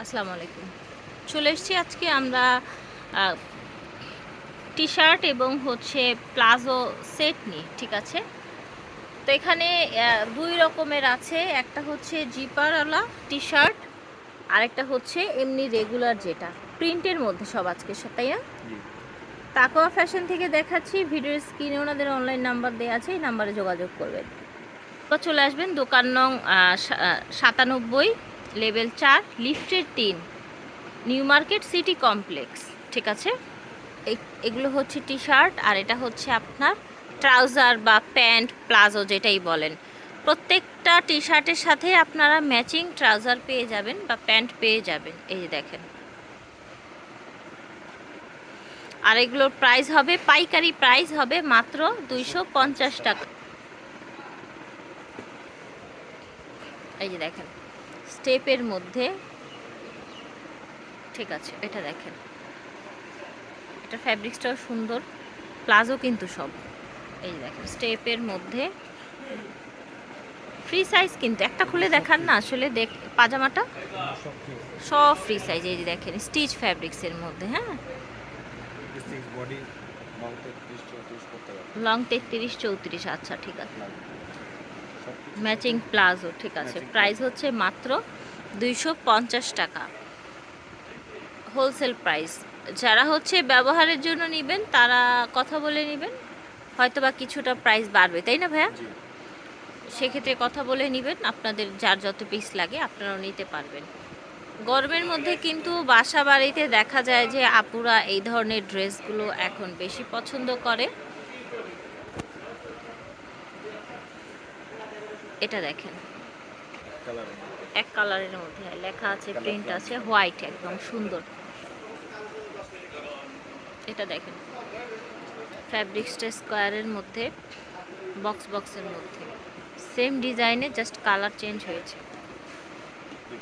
আসসালামু আলাইকুম। চলে এসেছি আজকে আমরা টি শার্ট এবং হচ্ছে প্লাজো সেট নিয়ে, ঠিক আছে। তো এখানে দুই রকমের আছে, একটা হচ্ছে জিপারওয়ালা টি শার্ট আর একটা হচ্ছে এমনি রেগুলার, যেটা প্রিন্টের মধ্যে সব আজকে, তাই না? তাকওয়া ফ্যাশন থেকে দেখাচ্ছি। ভিডিওর স্ক্রিনে ওনাদের অনলাইন নাম্বার দেওয়া আছে, এই নাম্বারে যোগাযোগ করবেন বা চলে আসবেন। দোকান নং 97, লেভেল 4, লিফটের 3, নিউ মার্কেট সিটি কমপ্লেক্স, ঠিক আছে। এগুলো হচ্ছে টি শার্ট আর এটা হচ্ছে আপনার ট্রাউজার বা প্যান্ট, প্লাজো যেটাই বলেন। প্রত্যেকটা টি শার্টের সাথে আপনারা ম্যাচিং ট্রাউজার পেয়ে যাবেন বা প্যান্ট পেয়ে যাবেন, এই যে দেখেন। আর এগুলোর প্রাইস হবে, পাইকারি প্রাইস হবে মাত্র 250 টাকা। এই যে দেখেন, স্টেপের মধ্যে, ঠিক আছে। এটা দেখেন, এটা ফ্যাব্রিক্সটাও সুন্দর, প্লাজো কিন্তু সব। এই যে দেখেন, স্টেপের মধ্যে ফ্রি সাইজ, কিন্তু একটা খুলে দেখান না আসলে, পাজামাটা সব ফ্রি সাইজ। এই যে দেখেন, স্টিচ ফ্যাব্রিক্সের মধ্যে, হ্যাঁ, লং 33-34, আচ্ছা ঠিক আছে। ম্যাচিং প্লাজো, ঠিক আছে। প্রাইস হচ্ছে মাত্র 250 টাকা, হোলসেল প্রাইস। যারা হচ্ছে ব্যবহারের জন্য নেবেন তারা কথা বলে নেবেন, হয়তো বা কিছুটা প্রাইস বাড়বে, তাই না ভাইয়া? সেক্ষেত্রে কথা বলে নেবেন, আপনাদের যার যত পিস লাগে আপনারাও নিতে পারবেন। গরমের মধ্যে কিন্তু বাসা বাড়িতে দেখা যায় যে আপুরা এই ধরনের ড্রেসগুলো এখন বেশি পছন্দ করে। এটা দেখেন, এক কালারের মধ্যে লেখা আছে, প্রিন্ট আছে, হোয়াইট, একদম সুন্দর। এটা দেখেন, ফ্যাব্রিক্সটা স্কোয়ারের মধ্যে, বক্সের মধ্যে, সেম ডিজাইনে, জাস্ট কালার চেঞ্জ হয়েছে।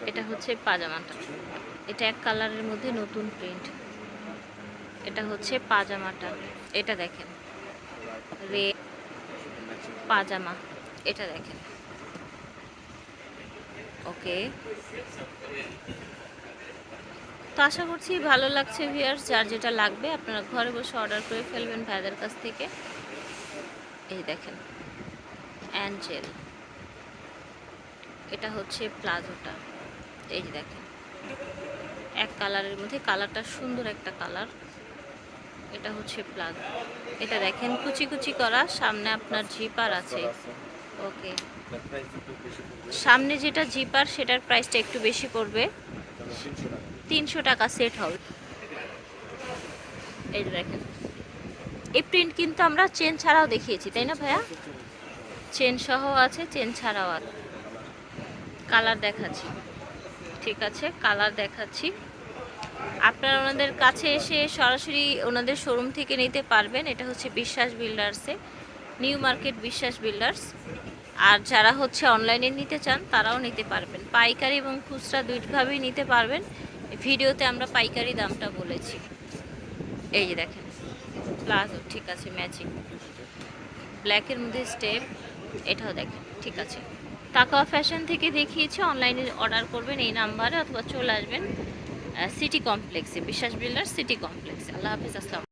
এটা হচ্ছে পাজামাটা, এটা এক কালারের মধ্যে নতুন প্রিন্ট। এটা হচ্ছে পাজামাটা, এটা দেখেন, রেড পাজামা, এটা দেখেন। ওকে, তো আশা করছি ভালো লাগছে ভিউয়ার্স। যার যেটা লাগবে আপনারা ঘরে বসে অর্ডার করে ফেলবেন ভাইদের কাছ থেকে। এই দেখেন, অ্যাঞ্জেল, এটা হচ্ছে প্লাজোটা, এই যে দেখেন, এক কালারের মধ্যে, কালারটা সুন্দর একটা কালার। এটা হচ্ছে প্লাজো, এটা দেখেন কুচি কুচি করা, সামনে আপনার জিপার আছে। ওকে, সামনে যেটা জিপার সেটার প্রাইসটা একটু বেশি পড়বে, 300 টাকা সেট হবে। এই যে দেখেন, এই প্রিন্ট কিন্তু আমরা চেন ছাড়াও দেখিয়েছি, তাই না ভাইয়া? চেন সহ আছে, চেন ছাড়াও আছে। কালার দেখাচ্ছি, ঠিক আছে, কালার দেখাচ্ছি। আপনারা ওনাদের কাছে এসে সরাসরি ওনাদের শোরুম থেকে নিতে পারবেন। এটা হচ্ছে বিশ্বাস বিল্ডার্সে, নিউ মার্কেট বিশ্বাস বিল্ডার্স। আর যারা হচ্ছে অনলাইনে নিতে চান তারাও নিতে পারবেন, পাইকারি এবং খুচরা দুইভাবেই নিতে পারবেন। ভিডিওতে আমরা পাইকারি দামটা বলেছি। এই যে দেখেন, প্লাজো, ঠিক আছে, ম্যাচিং, ব্ল্যাকের মধ্যে স্টেপ, এটাও দেখেন, ঠিক আছে। তাকওয়া ফ্যাশন থেকে দেখিয়েছি, অনলাইনে অর্ডার করবেন এই নাম্বারে, অথবা চলে আসবেন সিটি কমপ্লেক্সে, বিশ্বাস বিল্ডার্স সিটি কমপ্লেক্সে। আল্লাহ হাফিজ, আসসালাম।